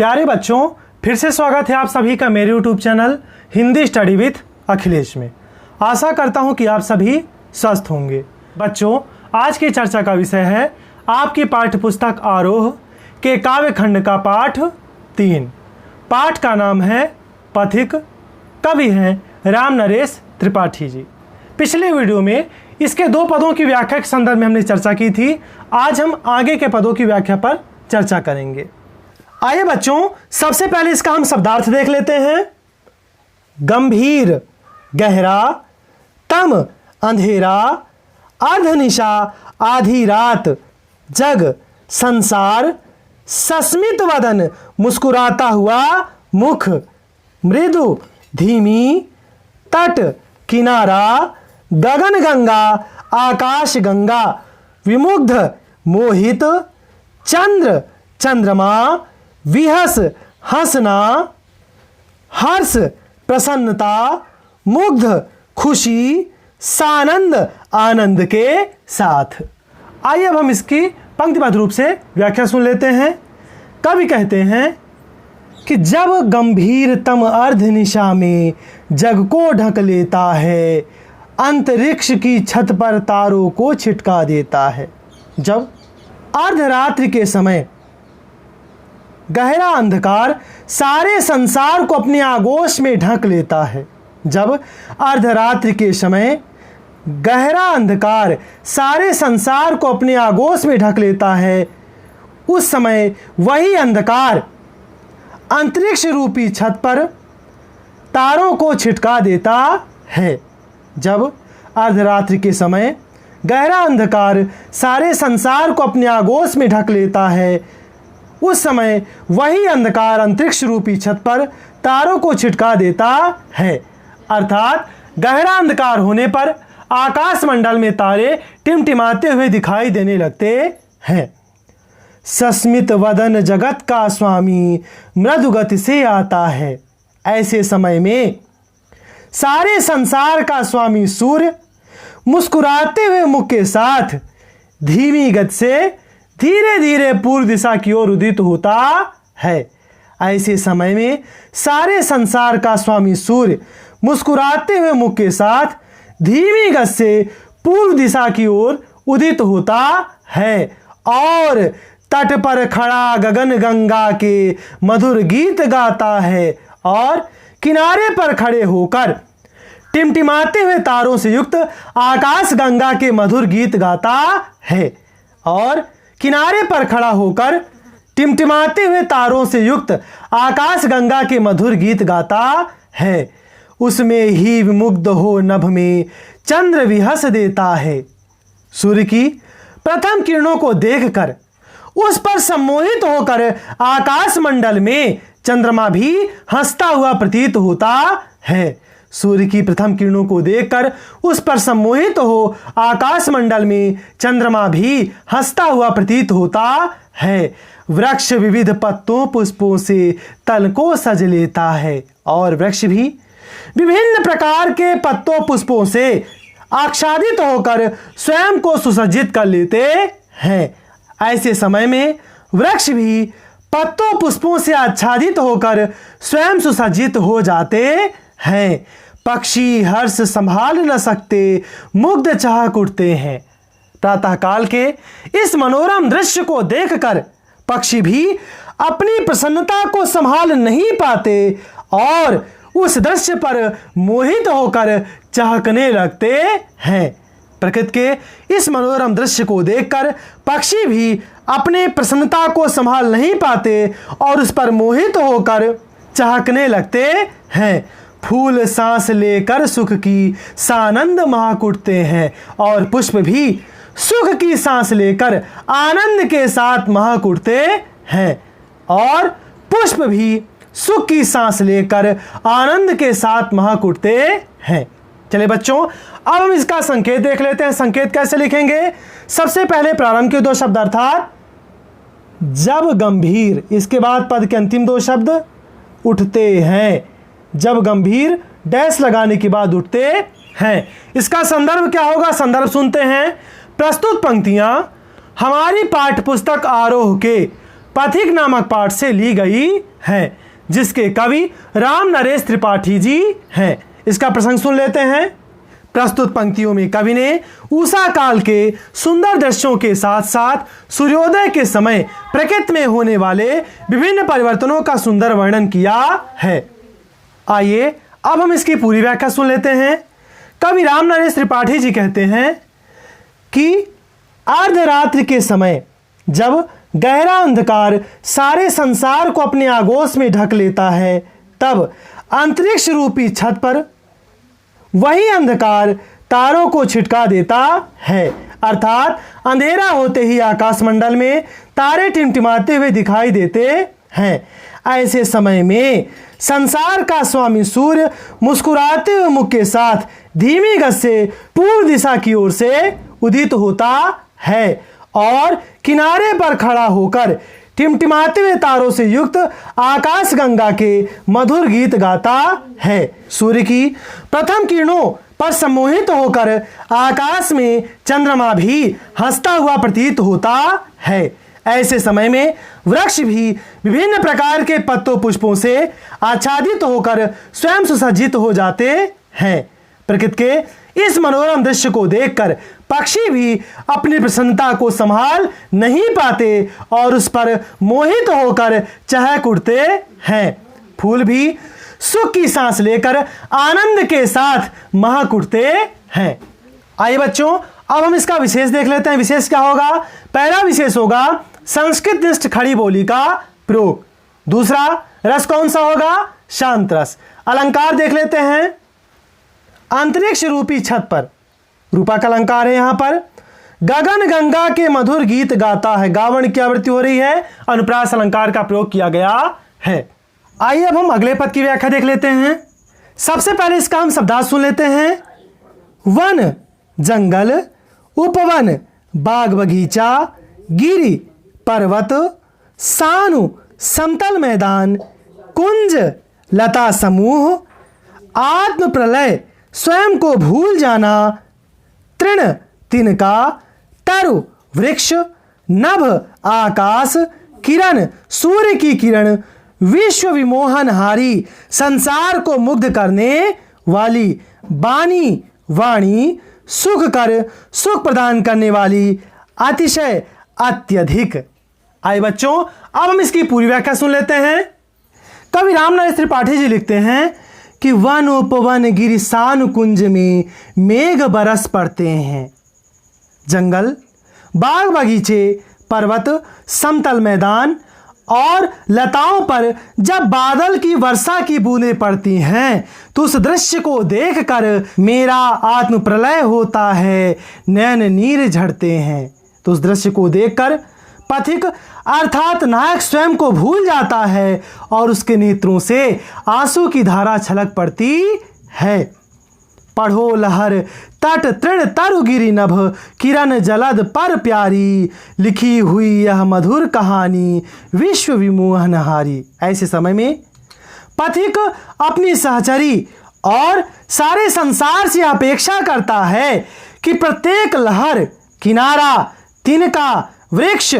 प्यारे बच्चों, फिर से स्वागत है आप सभी का मेरे YouTube channel Hindi study with Akhilesh में। आशा करता हूं कि आप सभी स्वस्थ होंगे। बच्चों, आज की चर्चा का विषय है आपकी पाठ्य पुस्तक आरोह के काव्य खंड का पाठ 3। पाठ का नाम है पथिक। कवि हैं राम नरेश त्रिपाठी जी। पिछले वीडियो में इसके 2 पदों की व्याख्या के संदर्भ में हमने चर्चा की थी। आज हम आगे के पदों की व्याख्या पर चर्चा करेंगे। आइए बच्चों, सबसे पहले इसका हम शब्दार्थ देख लेते हैं। गंभीर गहरा, तम अंधेरा, अर्धनिशा आधी रात, जग संसार, सस्मित वदन मुस्कुराता हुआ मुख, मृदु धीमी, तट किनारा, गगन गंगा आकाश गंगा, विमुग्ध मोहित, चंद्र चंद्रमा, विहस हंसना, हर्ष प्रसन्नता, मुग्ध खुशी, सानंद आनंद के साथ। आइए अब हम इसकी पंक्तिबद्ध रूप से व्याख्या सुन लेते हैं। कवि कहते हैं कि जब गंभीरतम अर्धनिशा में जग को ढक लेता है, अंतरिक्ष की छत पर तारों को छिटका देता है। जब अर्धरात्रि के समय गहरा अंधकार सारे संसार को अपने आगोश में ढक लेता है। जब अर्धरात्रि के समय गहरा अंधकार सारे संसार को अपने आगोश में ढक लेता है, उस समय वही अंधकार अंतरिक्ष रूपी छत पर तारों को छिटका देता है। जब अर्धरात्रि के समय गहरा अंधकार सारे संसार को अपने आगोश में ढक लेता है, उस समय वही अंधकार अंतरिक्ष रूपी छत पर तारों को छिटका देता है। अर्थात गहरा अंधकार होने पर आकाश मंडल में तारे टिमटिमाते हुए दिखाई देने लगते हैं। सस्मित वदन जगत का स्वामी मृदु गति से आता है। ऐसे समय में सारे संसार का स्वामी सूर्य मुस्कुराते हुए मुख के साथ धीमी गति से धीरे धीरे पूर्व दिशा की ओर उदित होता है। ऐसे समय में सारे संसार का स्वामी सूर्य मुस्कुराते हुए मुख के साथ धीमी गति से पूर्व दिशा की ओर उदित होता है और तट पर खड़ा गगन गंगा के मधुर गीत गाता है और किनारे पर खड़े होकर टिमटिमाते हुए तारों से युक्त आकाश गंगा के मधुर गीत गाता है। और किनारे पर खड़ा होकर टिमटिमाते हुए तारों से युक्त आकाश गंगा के मधुर गीत गाता है। उसमें ही विमुग्ध हो नभ में चंद्र विहस देता है। सूर्य की प्रथम किरणों को देखकर उस पर सम्मोहित होकर आकाश मंडल में चंद्रमा भी हंसता हुआ प्रतीत होता है। सूर्य की प्रथम किरणों को देखकर उस पर सम्मोहित हो आकाश मंडल में चंद्रमा भी हंसता हुआ प्रतीत होता है। वृक्ष विविध पत्तों पुष्पों से तल को सज लेता है और वृक्ष भी विभिन्न प्रकार के पत्तों पुष्पों से आच्छादित होकर स्वयं को सुसज्जित कर लेते हैं। ऐसे समय में वृक्ष भी पत्तों पुष्पों से आच्छादित होकर स्वयं सुसज्जित हो जाते हैं। पक्षी हर्ष संभाल न सकते, मुग्ध चाहक उठते हैं। प्रातःकाल के इस मनोरम दृश्य को देखकर पक्षी भी अपनी प्रसन्नता को संभाल नहीं पाते और उस दृश्य पर मोहित होकर चहकने लगते हैं। प्रकृति के इस मनोरम दृश्य को देखकर पक्षी भी अपने प्रसन्नता को संभाल नहीं पाते और उस पर मोहित होकर चहकने लगते हैं। फूल सांस लेकर सुख की सानंद महक उठते हैं और पुष्प भी सुख की सांस लेकर आनंद के साथ महक उठते हैं और पुष्प भी सुख की सांस लेकर आनंद के साथ महक उठते हैं। चलिए बच्चों, अब हम इसका संकेत देख लेते हैं। संकेत कैसे लिखेंगे? सबसे पहले प्रारंभ के 2 शब्द अर्थात जब गंभीर, इसके बाद पद के अंतिम 2 शब्द उठते हैं। जब गंभीर डैश लगाने के बाद उठते हैं। इसका संदर्भ क्या होगा? संदर्भ सुनते हैं। प्रस्तुत पंक्तियां हमारी पाठ्य पुस्तक आरोह के पथिक नामक पाठ से ली गई है, जिसके कवि राम नरेश त्रिपाठी जी हैं। इसका प्रसंग सुन लेते हैं। प्रस्तुत पंक्तियों में कवि ने उषा काल के सुंदर दृश्यों के साथ साथ सूर्योदय के समय प्रकृति में होने वाले विभिन्न परिवर्तनों का सुंदर वर्णन किया है। आइए अब हम इसकी पूरी व्याख्या सुन लेते हैं। कवि राम नरेश त्रिपाठी जी कहते हैं कि अर्धरात्रि के समय जब गहरा अंधकार सारे संसार को अपने आगोश में ढक लेता है, तब अंतरिक्ष रूपी छत पर वही अंधकार तारों को छिटका देता है। अर्थात अंधेरा होते ही आकाशमंडल में तारे टिमटिमाते हुए दिखाई देते हैं। ऐसे समय में संसार का स्वामी सूर्य मुस्कुराते हुए मुख के साथ धीमी गति से पूर्व दिशा की ओर से उदित होता है और किनारे पर खड़ा होकर टिमटिमाते हुए तारों से युक्त आकाश गंगा के मधुर गीत गाता है। सूर्य की प्रथम किरणों पर सम्मोहित होकर आकाश में चंद्रमा भी हंसता हुआ प्रतीत होता है। ऐसे समय में वृक्ष भी विभिन्न प्रकार के पत्तों पुष्पों से आच्छादित होकर स्वयं सुसज्जित हो जाते हैं। प्रकृति के इस मनोरम दृश्य को देखकर पक्षी भी अपनी प्रसन्नता को संभाल नहीं पाते और उस पर मोहित होकर चहक उठते हैं। फूल भी सुख की सांस लेकर आनंद के साथ महक उठते हैं। आइए बच्चों, अब हम इसका विशेष देख लेते हैं। विशेष क्या होगा? पहला विशेष होगा संस्कृत निष्ठ खड़ी बोली का प्रयोग। दूसरा रस कौन सा होगा? शांत रस। अलंकार देख लेते हैं। अंतरिक्ष रूपी छत पर रूपक अलंकार है। यहां पर गगन गंगा के मधुर गीत गाता है। गावण की आवृत्ति हो रही है, अनुप्रास अलंकार का प्रयोग किया गया है। आइए अब हम अगले पद की व्याख्या देख लेते हैं। सबसे पहले इसका हम शब्दार्थ सुन लेते हैं। वन जंगल, उपवन बाग बगीचा, गिरी पर्वत, सानु समतल मैदान, कुंज लता समूह, आत्म प्रलय स्वयं को भूल जाना, तृण तिनका, तरु वृक्ष, नभ आकाश, किरण सूर्य की किरण, विश्व विमोहनहारी संसार को मुग्ध करने वाली, बानी वाणी, सुख कर सुख प्रदान करने वाली, अतिशय अत्यधिक। आइए बच्चों, अब हम इसकी पूरी व्याख्या सुन लेते हैं। कवि राम नरेश त्रिपाठी जी लिखते हैं कि वन उपवन गिरि सानु कुंज में मेघ बरस पड़ते हैं। जंगल, बाग बगीचे, पर्वत, समतल मैदान और लताओं पर जब बादल की वर्षा की बूंदें पड़ती हैं तो उस दृश्य को देखकर मेरा आत्म प्रलय होता है, नैन नीर झड़ते हैं। तो उस दृश्य को देखकर पथिक अर्थात नायक स्वयं को भूल जाता है और उसके नेत्रों से आंसू की धारा छलक पड़ती है। पढ़ो लहर तट तृण तरु गिरि नभ, किरण जलद पर प्यारी, लिखी हुई यह मधुर कहानी विश्व विमोहनहारी। ऐसे समय में पथिक अपनी सहचरी और सारे संसार से अपेक्षा करता है कि प्रत्येक लहर, किनारा, तिनका, वृक्ष,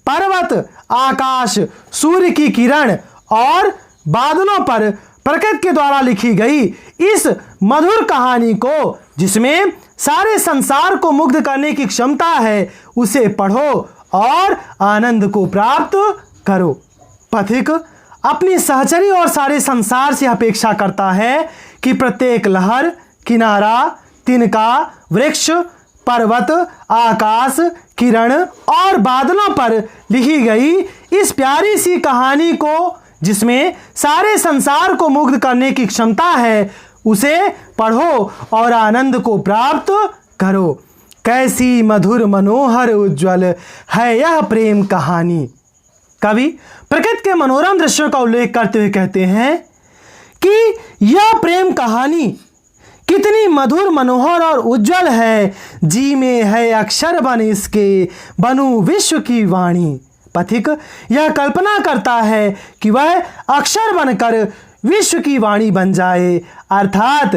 पर्वत, आकाश, सूर्य की किरण और बादलों पर प्रकृति के द्वारा लिखी गई इस मधुर कहानी को, जिसमें सारे संसार को मुग्ध करने की क्षमता है, उसे पढ़ो और आनंद को प्राप्त करो। पथिक अपनी सहचरी और सारे संसार से अपेक्षा करता है कि प्रत्येक लहर, किनारा, तिनका, वृक्ष, पर्वत, आकाश, किरण और बादलों पर लिखी गई इस प्यारी सी कहानी को, जिसमें सारे संसार को मुग्ध करने की क्षमता है, उसे पढ़ो और आनंद को प्राप्त करो। कैसी मधुर मनोहर उज्ज्वल है यह प्रेम कहानी। कवि प्रकृति के मनोरम दृश्यों का उल्लेख करते हुए कहते हैं कि यह प्रेम कहानी कितनी मधुर, मनोहर और उज्जवल है, जी में है अक्षर बन इसके, बनू विश्व की वाणी। पथिक यह कल्पना करता है कि वह अक्षर बनकर विश्व की वाणी बन जाए, अर्थात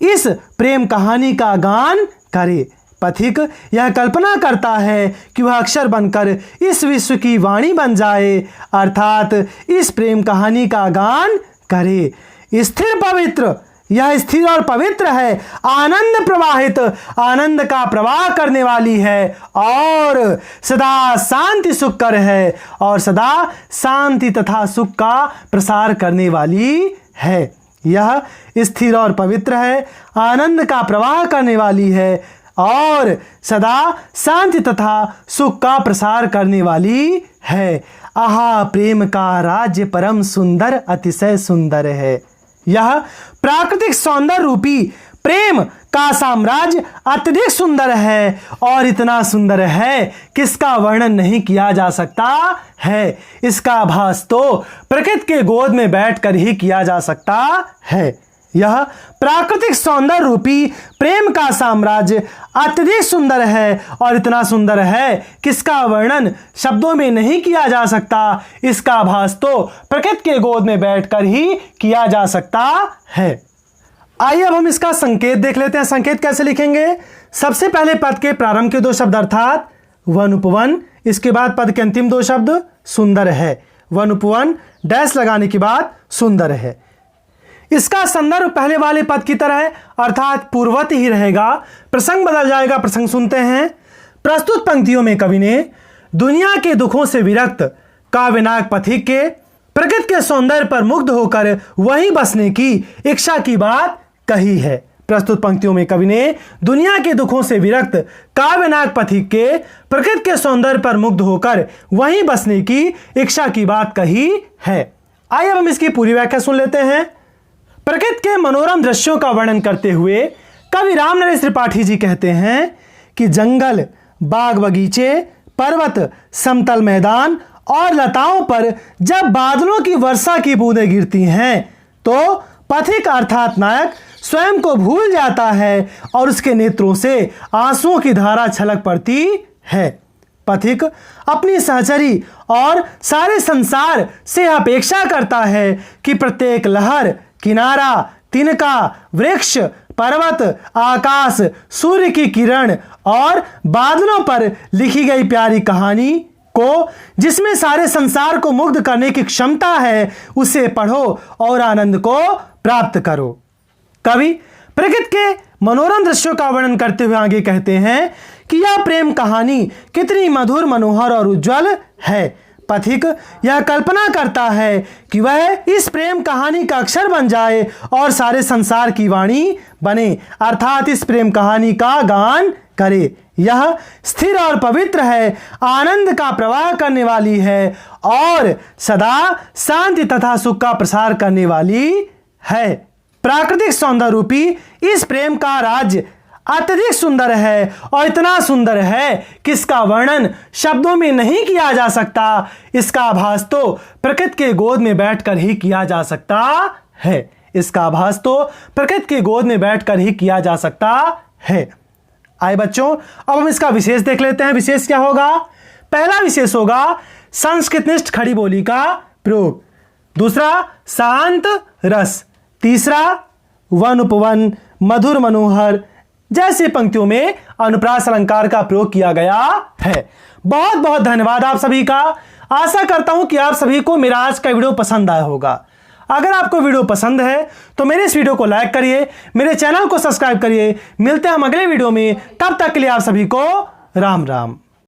इस प्रेम कहानी का गान करे। पथिक यह कल्पना करता है कि वह अक्षर बनकर इस विश्व की वाणी बन जाए, अर्थात इस प्रेम कहानी का गान करे। स्थिर पवित्र, यह स्थिर और पवित्र है, आनंद प्रवाहित, आनंद का प्रवाह करने वाली है, और सदा शांति सुखकर है, और सदा शांति तथा सुख का प्रसार करने वाली है। यह स्थिर और पवित्र है, आनंद का प्रवाह करने वाली है, और सदा शांति तथा सुख का प्रसार करने वाली है। आहा, प्रेम का राज्य परम सुंदर, अतिशय सुंदर है। यह प्राकृतिक सौंदर्य रूपी प्रेम का साम्राज्य अत्यधिक सुंदर है, और इतना सुंदर है कि इसका वर्णन नहीं किया जा सकता है। इसका आभास तो प्रकृति के गोद में बैठकर ही किया जा सकता है। यह प्राकृतिक सौंदर्य रूपी प्रेम का साम्राज्य अत्यधिक सुंदर है, और इतना सुंदर है कि इसका वर्णन शब्दों में नहीं किया जा सकता। इसका आभास तो प्रकृति के गोद में बैठकर ही किया जा सकता है। आइए अब हम इसका संकेत देख लेते हैं। संकेत कैसे लिखेंगे? सबसे पहले पद के प्रारंभ के दो शब्द अर्थात वन उपवन, इसके बाद पद के अंतिम दो शब्द सुंदर है। वन उपवन डैश लगाने के बाद सुंदर है। इसका संदर्भ पहले वाले पद की तरह है, अर्थात पूर्ववत ही रहेगा। प्रसंग बदल जाएगा। प्रसंग सुनते हैं। प्रस्तुत पंक्तियों में कवि ने दुनिया के दुखों से विरक्त काव्यनायक पथिक के प्रकृति के सौंदर्य पर मुग्ध होकर वहीं बसने की इच्छा की बात कही है। प्रस्तुत पंक्तियों में कवि ने दुनिया के दुखों से विरक्त काव्यनायक पथिक के प्रकृति के सौंदर्य पर मुग्ध होकर वहीं बसने की इच्छा की बात कही है। आइए हम इसकी पूरी व्याख्या सुन लेते हैं। प्रकृति के मनोरम दृश्यों का वर्णन करते हुए कवि रामनरेश त्रिपाठी जी कहते हैं कि जंगल, बाग बगीचे, पर्वत, समतल मैदान और लताओं पर जब बादलों की वर्षा की बूंदें गिरती हैं तो पथिक अर्थात नायक स्वयं को भूल जाता है और उसके नेत्रों से आंसुओं की धारा छलक पड़ती है। पथिक अपनी सहचरी और सारे संसार से अपेक्षा करता है कि प्रत्येक लहर, किनारा, तिनका, वृक्ष, पर्वत, आकाश, सूर्य की किरण और बादलों पर लिखी गई प्यारी कहानी को, जिसमें सारे संसार को मुग्ध करने की क्षमता है, उसे पढ़ो और आनंद को प्राप्त करो। कवि प्रकृति के मनोरम दृश्यों का वर्णन करते हुए आगे कहते हैं कि यह प्रेम कहानी कितनी मधुर, मनोहर और उज्जवल है। पथिक यह कल्पना करता है कि वह इस प्रेम कहानी का अक्षर बन जाए और सारे संसार की वाणी बने, अर्थात इस प्रेम कहानी का गान करे। यह स्थिर और पवित्र है, आनंद का प्रवाह करने वाली है, और सदा शांति तथा सुख का प्रसार करने वाली है। प्राकृतिक सौंदर्य रूपी इस प्रेम का राज्य अत्यधिक सुंदर है, और इतना सुंदर है कि इसका वर्णन शब्दों में नहीं किया जा सकता। इसका आभास तो प्रकृति के गोद में बैठकर ही किया जा सकता है। इसका आभास तो प्रकृति के गोद में बैठकर ही किया जा सकता है। आए बच्चों, अब हम इसका विशेष देख लेते हैं। विशेष क्या होगा? पहला विशेष होगा संस्कृतनिष्ठ खड़ी बोली का प्रयोग। दूसरा शांत रस। तीसरा वन उपवन, मधुर, मनोहर जैसे पंक्तियों में अनुप्रास अलंकार का प्रयोग किया गया है। बहुत बहुत धन्यवाद आप सभी का। आशा करता हूं कि आप सभी को मेरा आज का वीडियो पसंद आया होगा। अगर आपको वीडियो पसंद है तो मेरे इस वीडियो को लाइक करिए, मेरे चैनल को सब्सक्राइब करिए। मिलते हैं हम अगले वीडियो में, तब तक के लिए आप सभी को राम राम।